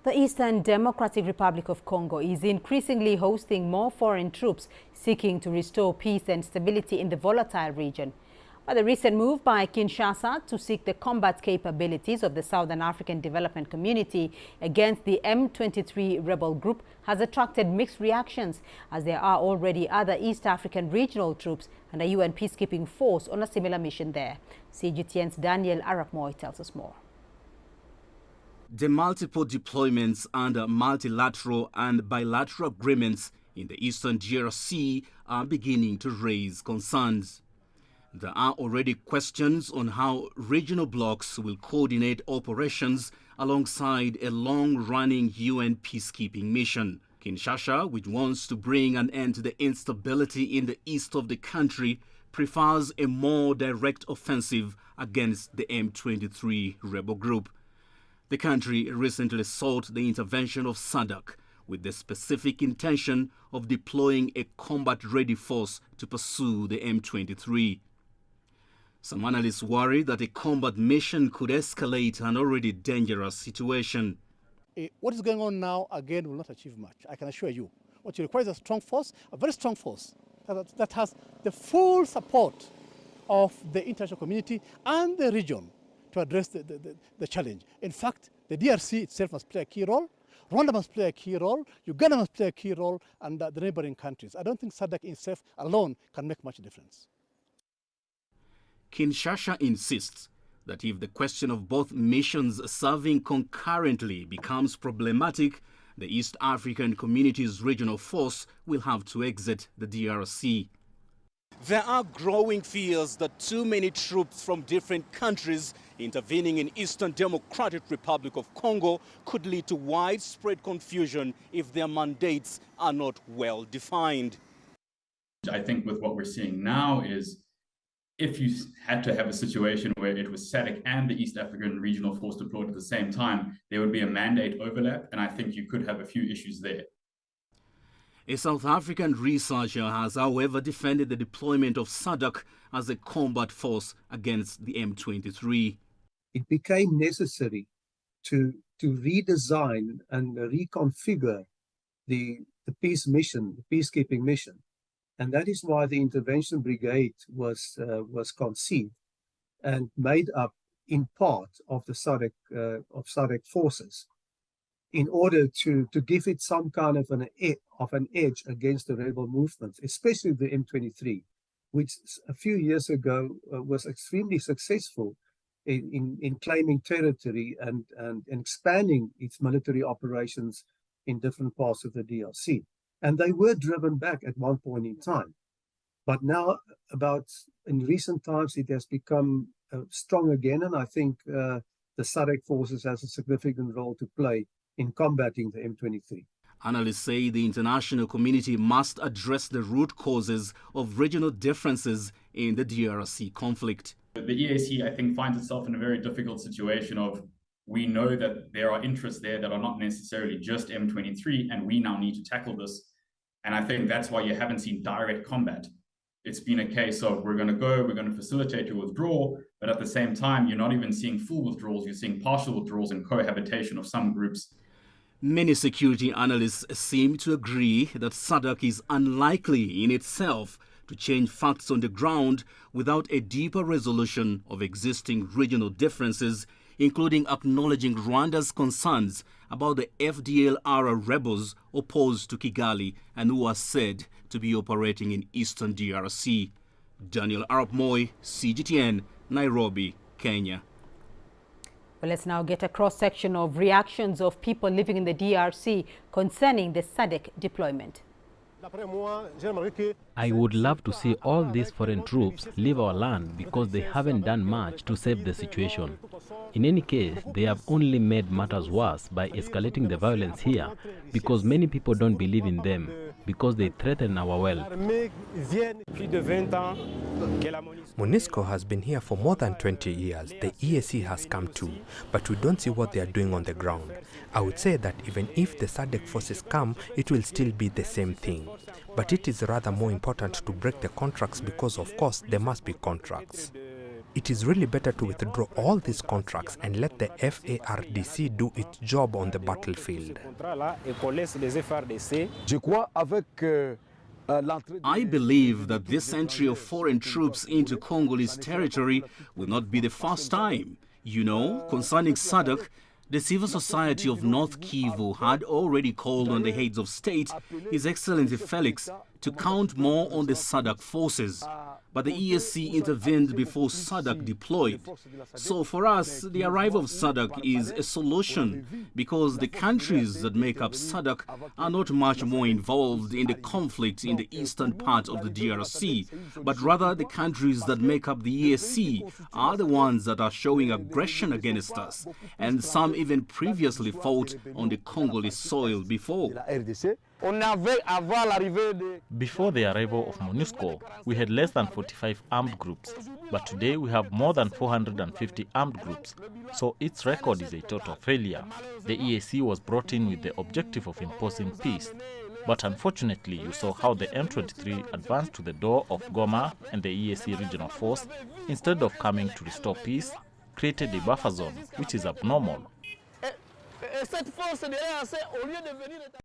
The Eastern Democratic Republic of Congo is increasingly hosting more foreign troops seeking to restore peace and stability in the volatile region. But the recent move by Kinshasa to seek the combat capabilities of the Southern African Development Community against the M23 rebel group has attracted mixed reactions, as there are already other East African regional troops and a UN peacekeeping force on a similar mission there. CGTN's Daniel Arap Moy tells us more. The multiple deployments under multilateral and bilateral agreements in the Eastern DRC are beginning to raise concerns. There are already questions on how regional blocs will coordinate operations alongside a long-running UN peacekeeping mission. Kinshasa, which wants to bring an end to the instability in the east of the country, prefers a more direct offensive against the M23 rebel group. The country recently sought the intervention of SADC with the specific intention of deploying a combat-ready force to pursue the M23. Some analysts worry that a combat mission could escalate an already dangerous situation. What is going on now, again, will not achieve much, I can assure you. What you require is a strong force, a very strong force, that has the full support of the international community and the region to address the challenge. In fact, the DRC itself must play a key role, Rwanda must play a key role, Uganda must play a key role, and the neighboring countries. I don't think SADC itself alone can make much difference. Kinshasa insists that if the question of both missions serving concurrently becomes problematic, the East African Community's regional force will have to exit the DRC. There are growing fears that too many troops from different countries intervening in Eastern Democratic Republic of Congo could lead to widespread confusion if their mandates are not well defined. I think with what we're seeing now is if you had to have a situation where it was SADC and the East African Regional Force deployed at the same time, there would be a mandate overlap, and I think you could have a few issues there. A South African researcher has, however, defended the deployment of SADC as a combat force against the M23. It became necessary to redesign and reconfigure the peace mission, the peacekeeping mission. And that is why the intervention brigade was conceived and made up in part of the SADC forces, in order to give it some kind of an edge against the rebel movements, especially the M23, which a few years ago was extremely successful in claiming territory and expanding its military operations in different parts of the DRC. And they were driven back at one point in time. But now, in recent times, it has become strong again, and I think the SADC forces has a significant role to play in combating the M23. Analysts say the international community must address the root causes of regional differences in the DRC conflict. The EAC, I think, finds itself in a very difficult situation of, we know that there are interests there that are not necessarily just M23, and we now need to tackle this. And I think that's why you haven't seen direct combat. It's been a case of, we're going to facilitate your withdrawal, but at the same time, you're not even seeing full withdrawals, you're seeing partial withdrawals and cohabitation of some groups. Many security analysts seem to agree that SADC is unlikely in itself to change facts on the ground without a deeper resolution of existing regional differences, including acknowledging Rwanda's concerns about the FDLR rebels opposed to Kigali and who are said to be operating in Eastern DRC. Daniel Arap Moy, CGTN, Nairobi, Kenya. Well, let's now get a cross-section of reactions of people living in the DRC concerning the SADC deployment. I would love to see all these foreign troops leave our land because they haven't done much to save the situation. In any case, they have only made matters worse by escalating the violence here because many people don't believe in them, because they threaten our wealth. MONUSCO has been here for more than 20 years. The EAC has come too, but we don't see what they are doing on the ground. I would say that even if the SADC forces come, it will still be the same thing. But it is rather more important to break the contracts because, of course, there must be contracts. It is really better to withdraw all these contracts and let the FARDC do its job on the battlefield. I believe that this entry of foreign troops into Congolese territory will not be the first time. You know, concerning SADC, the civil society of North Kivu had already called on the heads of state, His Excellency Felix, to count more on the SADC forces. But the EAC intervened before SADC deployed. So for us, the arrival of SADC is a solution because the countries that make up SADC are not much more involved in the conflict in the eastern part of the DRC, but rather the countries that make up the EAC are the ones that are showing aggression against us, and some even previously fought on the Congolese soil before. Before the arrival of MONUSCO, we had less than 45 armed groups, but today we have more than 450 armed groups, so its record is a total failure. The EAC was brought in with the objective of imposing peace, but unfortunately you saw how the M23 advanced to the door of Goma, and the EAC regional force, instead of coming to restore peace, created a buffer zone, which is abnormal.